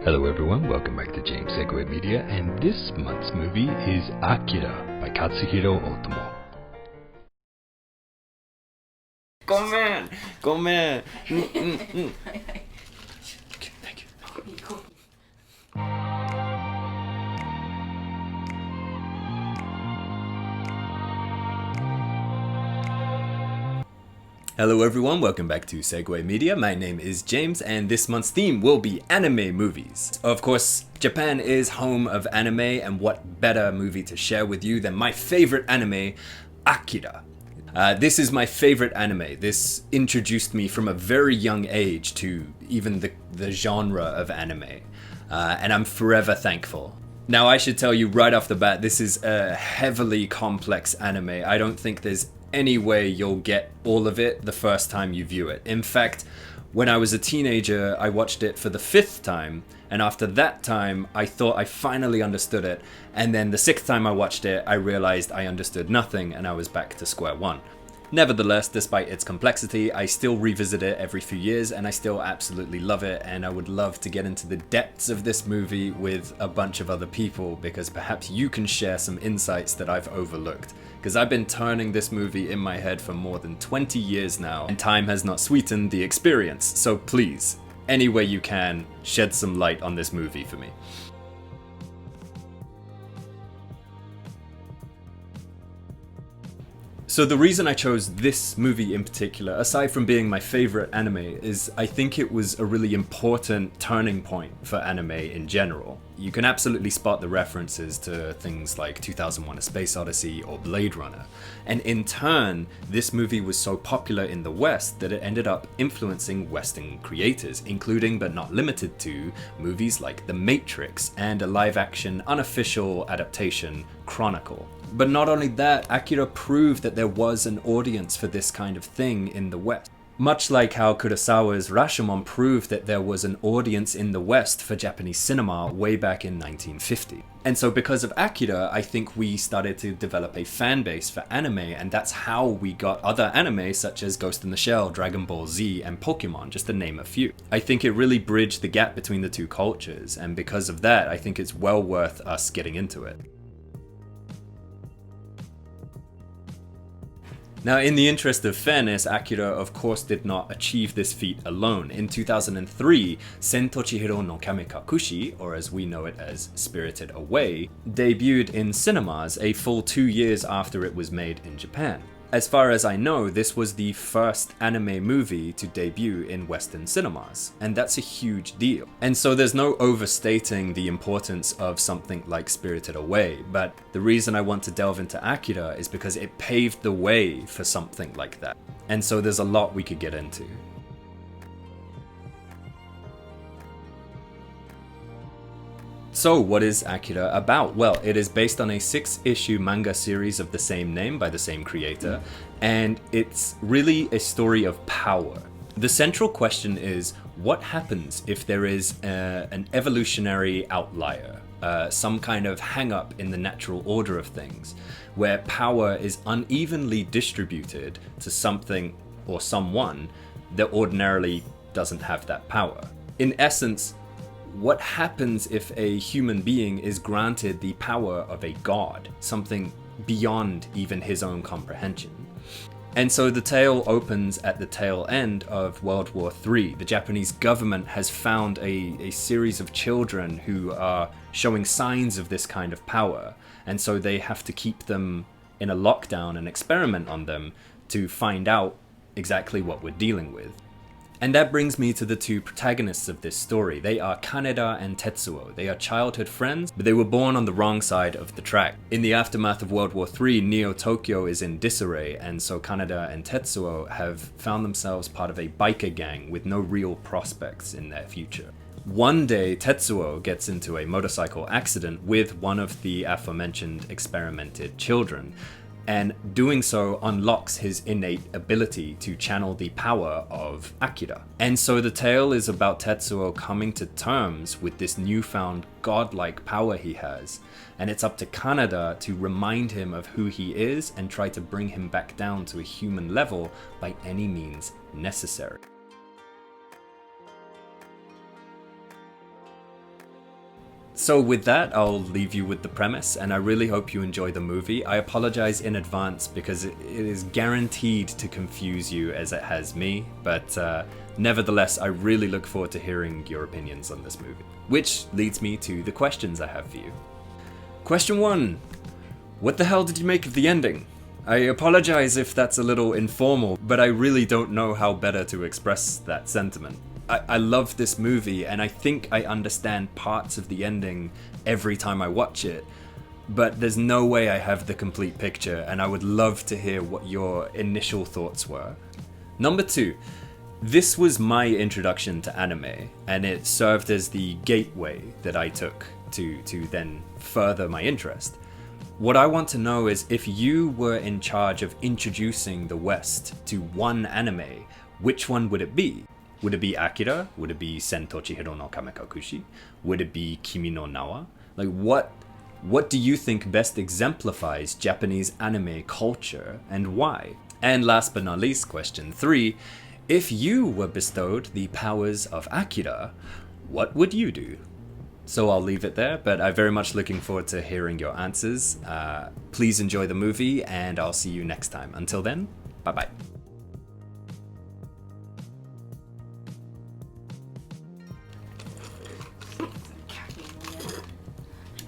Hello everyone, welcome back to James Segue Media, and this month's movie is AKIRA by Katsuhiro Otomo. ごめん。Hello everyone, welcome back to Segue Media. My name is James, and this month's theme will be anime movies. Of course, Japan is home of anime, and what better movie to share with you than my favorite anime, AKIRA. This is my favorite anime. This introduced me from a very young age to even the genre of anime, and I'm forever thankful. Now, I should tell you right off the bat, this is a heavily complex anime. I don't think there's any way you'll get all of it the first time you view it. In fact, when I was a teenager, I watched it for the 5th time, and after that time, I thought I finally understood it, and then the 6th time I watched it, I realized I understood nothing, and I was back to square one. Nevertheless, despite its complexity, I still revisit it every few years, and I still absolutely love it, and I would love to get into the depths of this movie with a bunch of other people, because perhaps you can share some insights that I've overlooked. Because I've been turning this movie in my head for more than 20 years now, and time has not sweetened the experience, so please, any way you can, shed some light on this movie for me. So the reason I chose this movie in particular, aside from being my favorite anime, is I think it was a really important turning point for anime in general. You can absolutely spot the references to things like 2001: A Space Odyssey or Blade Runner. And in turn, this movie was so popular in the West that it ended up influencing Western creators, including but not limited to movies like The Matrix and a live-action unofficial adaptation, Chronicle. But not only that, AKIRA proved that there was an audience for this kind of thing in the West. Much like how Kurosawa's Rashomon proved that there was an audience in the West for Japanese cinema way back in 1950. And so because of AKIRA, I think we started to develop a fan base for anime, and that's how we got other anime such as Ghost in the Shell, Dragon Ball Z, and Pokemon, just to name a few. I think it really bridged the gap between the two cultures, and because of that, I think it's well worth us getting into it. Now, in the interest of fairness, AKIRA of course did not achieve this feat alone. In 2003, Sento Chihiro no Kamikakushi, or as we know it as Spirited Away, debuted in cinemas a full 2 years after it was made in Japan. As far as I know, this was the first anime movie to debut in Western cinemas, and that's a huge deal. And so there's no overstating the importance of something like Spirited Away, but the reason I want to delve into AKIRA is because it paved the way for something like that. And so there's a lot we could get into. So what is AKIRA about? Well, it is based on a 6-issue manga series of the same name by the same creator, and it's really a story of power. The central question is, what happens if there is an evolutionary outlier, some kind of hang-up in the natural order of things, where power is unevenly distributed to something or someone that ordinarily doesn't have that power? In essence, what happens if a human being is granted the power of a god, something beyond even his own comprehension? And so the tale opens at the tail end of World War III. The Japanese government has found a series of children who are showing signs of this kind of power, and so they have to keep them in a lockdown and experiment on them to find out exactly what we're dealing with. And that brings me to the two protagonists of this story. They are Kaneda and Tetsuo. They are childhood friends, but they were born on the wrong side of the track. In the aftermath of World War III, Neo-Tokyo is in disarray, and so Kaneda and Tetsuo have found themselves part of a biker gang with no real prospects in their future. One day, Tetsuo gets into a motorcycle accident with one of the aforementioned experimented children, and doing so unlocks his innate ability to channel the power of AKIRA. And so the tale is about Tetsuo coming to terms with this newfound godlike power he has, and it's up to Kaneda to remind him of who he is and try to bring him back down to a human level by any means necessary. So with that, I'll leave you with the premise, and I really hope you enjoy the movie. I apologize in advance because it is guaranteed to confuse you as it has me, but nevertheless, I really look forward to hearing your opinions on this movie. Which leads me to the questions I have for you. Question 1. What the hell did you make of the ending? I apologize if that's a little informal, but I really don't know how better to express that sentiment. I love this movie, and I think I understand parts of the ending every time I watch it, but there's no way I have the complete picture, and I would love to hear what your initial thoughts were. Number 2, this was my introduction to anime, and it served as the gateway that I took to then further my interest. What I want to know is if you were in charge of introducing the West to one anime, which one would it be? Would it be Akira? Would it be Sentou Chihiro no Kamekakushi? Would it be Kimi no Nawa? Like what do you think best exemplifies Japanese anime culture and why? And last but not least, question 3, if you were bestowed the powers of Akira, what would you do? So I'll leave it there, but I'm very much looking forward to hearing your answers. Please enjoy the movie, and I'll see you next time. Until then, bye-bye.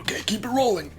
Okay, keep it rolling.